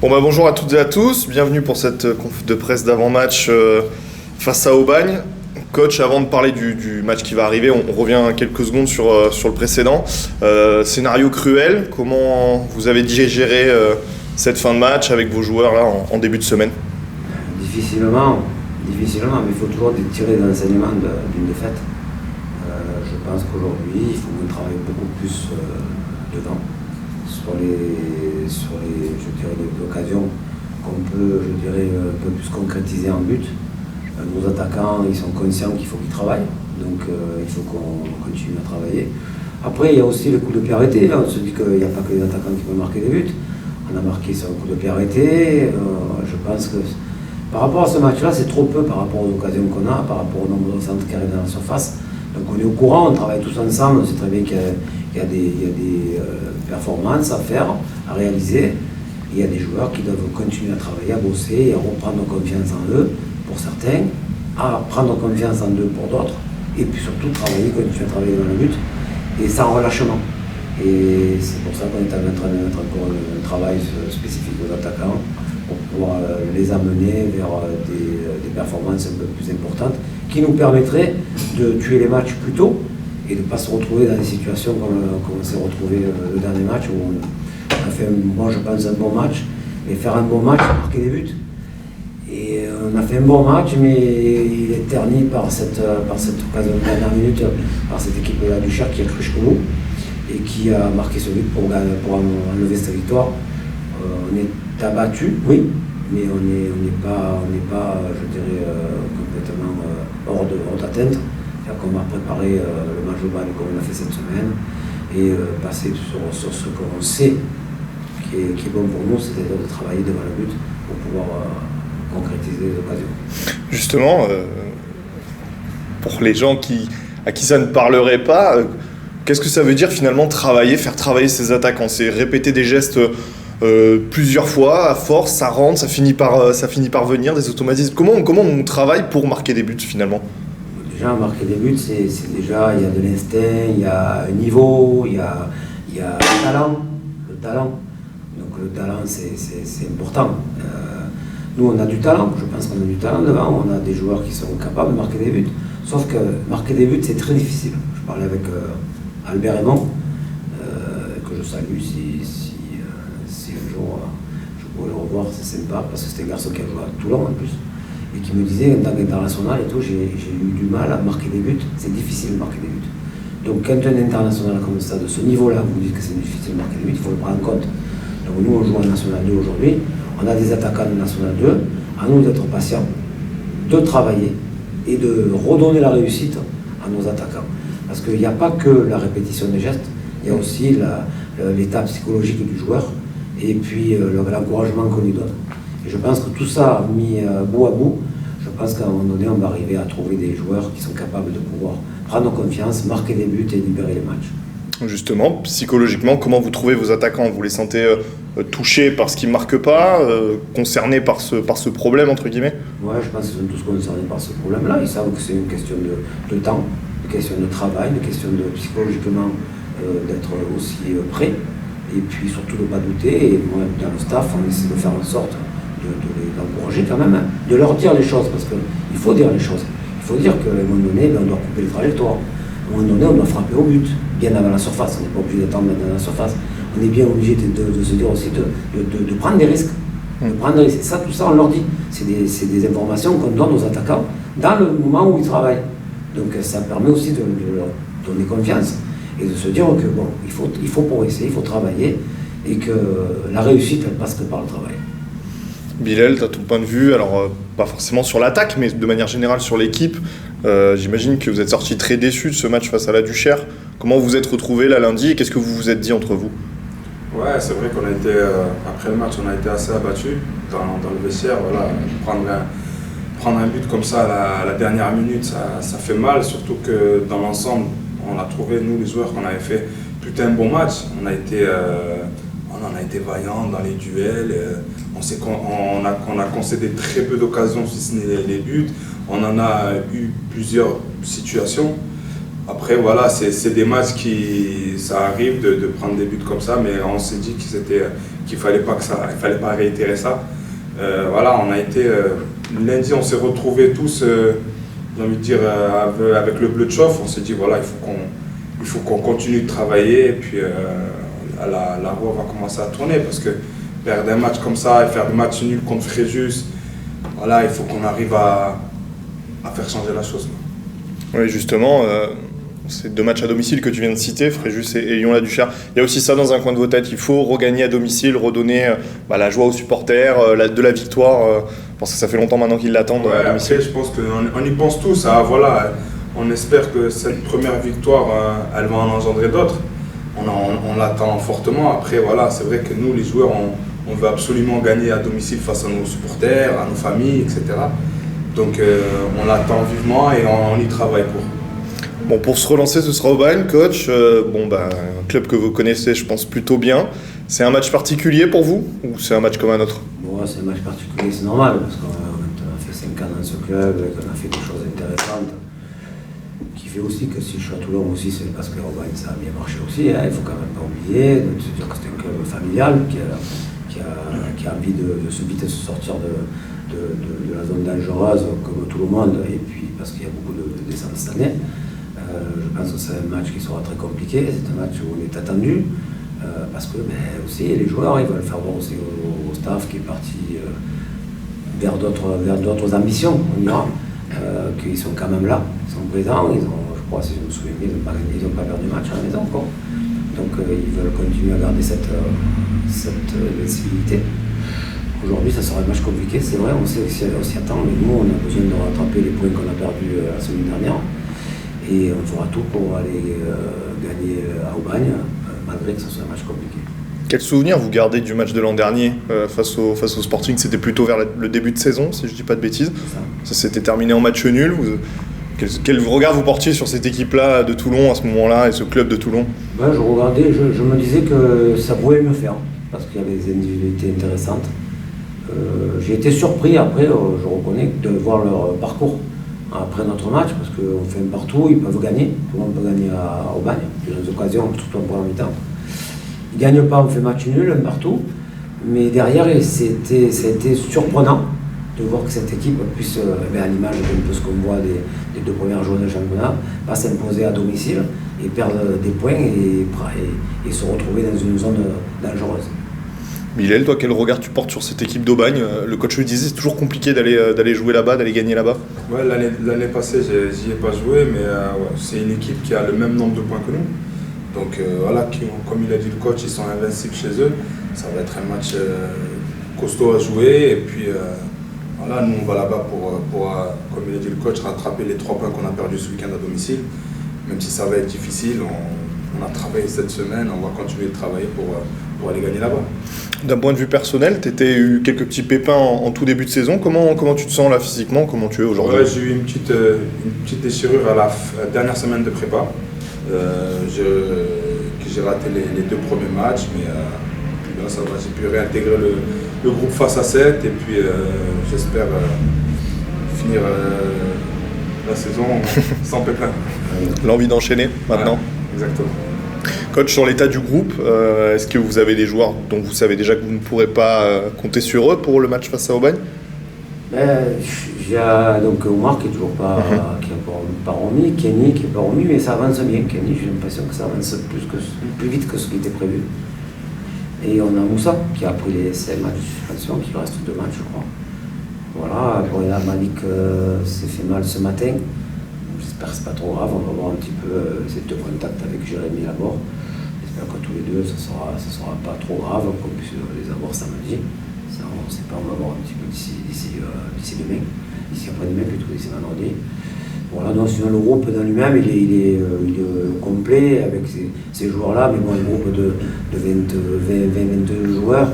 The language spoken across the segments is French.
Bonjour à toutes et à tous, bienvenue pour cette conf de presse d'avant-match face à Aubagne. Coach, avant de parler du match qui va arriver, on revient quelques secondes sur le précédent. Scénario cruel, comment vous avez digéré cette fin de match avec vos joueurs là en début de semaine? Difficilement, mais il faut toujours tirer des enseignements d'une défaite. Je pense qu'aujourd'hui, il faut qu'on travaille beaucoup plus devant, sur les occasions qu'on peut, un peu plus concrétiser en but. Nos attaquants, ils sont conscients qu'il faut qu'ils travaillent, donc il faut qu'on continue à travailler. Après, il y a aussi le coup de pied arrêté. On se dit qu'il n'y a pas que les attaquants qui peuvent marquer des buts. On a marqué sur un coup de pied arrêté. Je pense que par rapport à ce match-là, c'est trop peu par rapport aux occasions qu'on a, par rapport au nombre de centres qui arrivent dans la surface. Donc on est au courant, on travaille tous ensemble, on sait très bien qu'il y a des performances à faire, à réaliser. Il y a des joueurs qui doivent continuer à travailler, à bosser, à reprendre confiance en eux pour certains, à prendre confiance en eux pour d'autres, et puis surtout continuer à travailler dans le but, et sans relâchement. Et c'est pour ça qu'on est en train de mettre encore un travail spécifique aux attaquants, pour pouvoir les amener vers des performances un peu plus importantes, qui nous permettraient de tuer les matchs plus tôt, et de ne pas se retrouver dans des situations comme on s'est retrouvé le dernier match, où on a fait, je pense, un bon match, mais faire un bon match, c'est marquer des buts. Et on a fait un bon match, mais il est terni par cette occasion de dernière minute, par cette équipe-là du Cher qui a cru jusqu'au bout et qui a marqué ce but pour enlever cette victoire. On est abattu, oui, mais on n'est pas, complètement hors d'atteinte. C'est-à-dire qu'on va préparer le match global comme on l'a fait cette semaine et passer sur ce qu'on sait qui est bon pour nous, c'est-à-dire de travailler devant le but pour pouvoir concrétiser les occasions. Justement, pour les gens à qui ça ne parlerait pas, qu'est-ce que ça veut dire finalement faire travailler ses attaquants? C'est répéter des gestes plusieurs fois, à force, ça rentre, ça finit par venir, des automatismes. Comment on travaille pour marquer des buts finalement? Déjà, marquer des buts, c'est déjà, il y a de l'instinct, il y a un niveau, il y a le talent. Donc le talent, c'est important. Nous, on a du talent, je pense qu'on a du talent devant, on a des joueurs qui sont capables de marquer des buts. Sauf que marquer des buts, c'est très difficile. Je parlais avec Albert Raymond, que je salue si un jour je pourrais le revoir, c'est sympa, parce que c'était un garçon qui a joué à Toulon en plus, et qui me disait, en tant qu'international et tout, j'ai eu du mal à marquer des buts, c'est difficile de marquer des buts. Donc quand un international comme ça, de ce niveau-là, vous dites que c'est difficile de marquer des buts, il faut le prendre en compte. Donc nous, on joue en National 2 aujourd'hui, on a des attaquants de National 2, à nous d'être patients, de travailler et de redonner la réussite à nos attaquants. Parce qu'il n'y a pas que la répétition des gestes, il y a aussi l'état psychologique du joueur et puis l'encouragement qu'on lui donne. Et je pense que tout ça mis bout à bout, je pense qu'à un moment donné, on va arriver à trouver des joueurs qui sont capables de pouvoir prendre confiance, marquer des buts et libérer les matchs. Justement, psychologiquement, comment vous trouvez vos attaquants? Vous les sentez touchés par ce qu'ils ne marquent pas, concernés par ce problème, entre guillemets? Ouais, je pense qu'ils sont tous concernés par ce problème-là. Ils savent que c'est une question de temps, une question de travail, une question de psychologiquement d'être aussi prêt, et puis surtout de ne pas douter. Et moi, dans le staff, on essaie de faire en sorte de les encourager quand même, hein, de leur dire les choses, parce qu'il faut dire les choses. Il faut dire qu'à un moment donné, on doit couper les trajectoires. À un moment donné, on doit frapper au but, bien avant la surface. On n'est pas obligé d'attendre dans la surface. On est bien obligé de se dire aussi de prendre des risques. Ça, tout ça, on leur dit. C'est des informations qu'on donne aux attaquants dans le moment où ils travaillent. Donc ça permet aussi de leur donner confiance et de se dire que bon, il faut progresser, il faut travailler et que la réussite, elle passe que par le travail. Bilal, tu as ton point de vue, alors pas forcément sur l'attaque, mais de manière générale sur l'équipe. J'imagine que vous êtes sortis très déçus de ce match face à la Duchère. Comment vous vous êtes retrouvés là lundi et qu'est-ce que vous vous êtes dit entre vous? Ouais, c'est vrai qu'on a été, après le match, on a été assez abattus dans le vestiaire. Voilà, prendre un but comme ça à la dernière minute, ça fait mal, surtout que dans l'ensemble, on a trouvé, nous les joueurs, qu'on avait fait plutôt un bon match. On a été vaillants dans les duels. On a concédé très peu d'occasions, si ce n'est les buts. On en a eu plusieurs situations. Après, voilà, c'est des matchs ça arrive de prendre des buts comme ça, mais on s'est dit que qu'il fallait pas réitérer ça. Voilà, on a été lundi, on s'est retrouvés tous, j'ai envie de dire, avec le bleu de chauffe. On s'est dit voilà, il faut qu'on continue de travailler et puis la roue va commencer à tourner parce que perdre un match comme ça et faire des matchs nuls contre Fréjus, voilà, il faut qu'on arrive à faire changer la chose. Oui, justement, ces 2 matchs à domicile que tu viens de citer, Fréjus et Lyon-la-Duchère, il y a aussi ça dans un coin de vos têtes. Il faut regagner à domicile, redonner la joie aux supporters, de la victoire, parce que ça fait longtemps maintenant qu'ils l'attendent à domicile. Après, je pense qu'on y pense tous. Voilà, on espère que cette première victoire, elle va en engendrer d'autres. On l'attend fortement. Après, voilà, c'est vrai que nous, les joueurs, on veut absolument gagner à domicile face à nos supporters, à nos familles, etc. Donc on l'attend vivement et on y travaille pour. Bon, pour se relancer, ce sera Aubagne, coach. Un club que vous connaissez, je pense, plutôt bien. C'est un match particulier pour vous ou c'est un match comme un autre? Bon, c'est un match particulier, c'est normal, parce qu'on a fait 5 ans dans ce club, qu'on a fait des choses intéressantes. Qui fait aussi que si je suis à Toulon aussi, c'est parce que Aubagne, ça a bien marché aussi. Hein. Il ne faut quand même pas oublier de se dire que c'est un club familial qui a envie de vite se sortir de la zone dangereuse comme tout le monde, et puis parce qu'il y a beaucoup de descentes cette année. Je pense que c'est un match qui sera très compliqué, c'est un match où on est attendu, parce que aussi les joueurs ils veulent faire voir aussi au staff qui est parti vers d'autres ambitions, on dira, qu'ils sont quand même là, ils sont présents, je crois, si je me souviens bien, ils n'ont pas perdu le match à la maison encore. Donc ils veulent continuer à garder cette visibilité. Aujourd'hui, ça sera un match compliqué, c'est vrai, on s'y attend, mais nous, on a besoin de rattraper les points qu'on a perdus la semaine dernière. Et on fera tout pour aller gagner à Aubagne, malgré que ce soit un match compliqué. Quel souvenir vous gardez du match de l'an dernier face au Sporting? C'était plutôt vers le début de saison, si je ne dis pas de bêtises. Ça s'était terminé en match nul. Quel regard vous portiez sur cette équipe-là de Toulon à ce moment-là et ce club de Toulon? Je regardais, je me disais que ça pouvait mieux faire, parce qu'il y avait des individualités intéressantes. J'ai été surpris après, je reconnais, de voir leur parcours après notre match, parce qu'on fait un partout, ils peuvent gagner, tout le monde peut gagner à Aubagne, des occasions, surtout en première mi-temps. Ils ne gagnent pas, on fait match nul, un partout, mais derrière, ça a été surprenant de voir que cette équipe puisse, à l'image d'un peu ce qu'on voit des 2 premières journées de championnat, pas s'imposer à domicile et perdre des points et se retrouver dans une zone dangereuse. Bilal, toi, quel regard tu portes sur cette équipe d'Aubagne? Le coach le disait, c'est toujours compliqué d'aller jouer là-bas, d'aller gagner là-bas. Ouais, l'année passée, j'y ai pas joué, mais c'est une équipe qui a le même nombre de points que nous. Donc voilà, comme il a dit le coach, ils sont invincibles chez eux. Ça va être un match costaud à jouer. Et puis voilà, nous on va là-bas pour comme il a dit le coach, rattraper les 3 points qu'on a perdus ce week-end à domicile. Même si ça va être difficile, on a travaillé cette semaine, on va continuer de travailler pour aller gagner là-bas. D'un point de vue personnel, tu as eu quelques petits pépins en tout début de saison. Comment tu te sens là physiquement? Comment tu es aujourd'hui? Ouais, j'ai eu une petite déchirure à la dernière semaine de prépa. J'ai raté les 2 premiers matchs, mais là, ça va. J'ai pu réintégrer le groupe face à 7 et puis j'espère finir la saison sans pépin. L'envie d'enchaîner maintenant? Ouais, exactement. Coach, sur l'état du groupe, est-ce que vous avez des joueurs dont vous savez déjà que vous ne pourrez pas compter sur eux pour le match face à Aubagne? J'ai donc Omar qui n'est toujours pas, remis, Kenny qui n'est pas remis, mais ça avance bien. Kenny, j'ai l'impression que ça avance plus vite que ce qui était prévu. Et on a Moussa qui a pris les 5 matchs de suspension, qui lui reste 2 matchs, je crois. Voilà, Bruna Malik s'est fait mal ce matin. J'espère que ce n'est pas trop grave, on va voir un petit peu ces 2 contacts avec Jérémy Laborde. J'espère que tous les 2, ça sera pas trop grave, qu'on puisse les avoir samedi. Ça, on ne sait pas, on va voir un petit peu d'ici demain, d'ici après-demain plutôt, d'ici vendredi. Voilà, donc sinon le groupe dans lui-même, il est complet avec ces joueurs-là, mais bon, un groupe de 22 joueurs,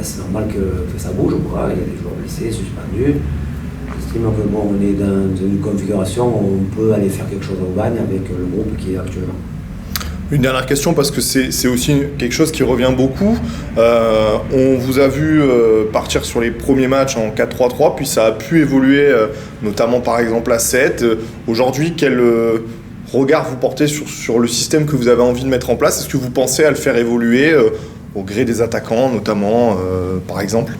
c'est normal que ça bouge, quoi. Il y a des joueurs blessés, suspendus. J'estime que bon, on est dans une configuration où on peut aller faire quelque chose au Aubagne avec le groupe qui est actuellement. Une dernière question, parce que c'est aussi quelque chose qui revient beaucoup. On vous a vu partir sur les premiers matchs en 4-3-3, puis ça a pu évoluer, notamment par exemple à 7. Aujourd'hui, quel regard vous portez sur le système que vous avez envie de mettre en place? Est-ce que vous pensez à le faire évoluer au gré des attaquants, notamment, par exemple?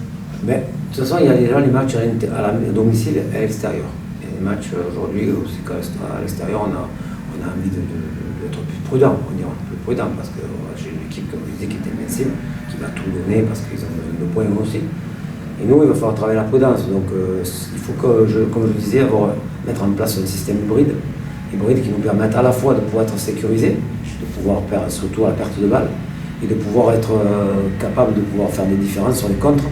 Mais, de toute façon, il y a déjà les matchs à domicile et à l'extérieur. Il y a des matchs aujourd'hui où c'est qu'à l'extérieur, on a envie d'être plus prudent, on dira, plus prudent, parce que j'ai une équipe, comme je disais, qui est invincible, qui va tout donner parce qu'ils ont besoin de points aussi. Et nous, il va falloir travailler la prudence. Donc, il faut que, comme je le disais, mettre en place un système hybride qui nous permette à la fois de pouvoir être sécurisé, de pouvoir perdre surtout à la perte de balle, et de pouvoir être capable de pouvoir faire des différences sur les contres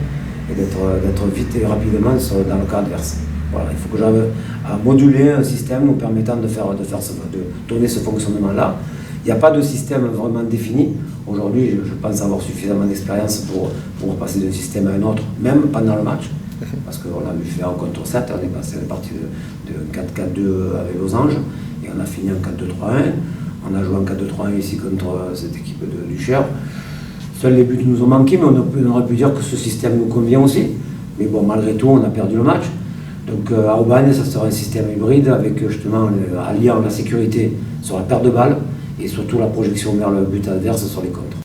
et d'être vite et rapidement dans le cas adverse. Voilà, il faut que j'arrive à moduler un système nous permettant de donner ce fonctionnement-là. Il n'y a pas de système vraiment défini. Aujourd'hui, je pense avoir suffisamment d'expérience pour passer d'un système à un autre, même pendant le match. Parce qu'on a vu faire un contre 7, on est parti de 4-4-2 avec Losange, et on a fini en 4-2-3-1. On a joué en 4-2-3-1 ici contre cette équipe du Cher. Seuls les buts nous ont manqué, mais on aurait pu dire que ce système nous convient aussi. Mais bon, malgré tout, on a perdu le match. Donc à Aubagne, ça sera un système hybride avec justement alliant la sécurité sur la perte de balles et surtout la projection vers le but adverse sur les contres.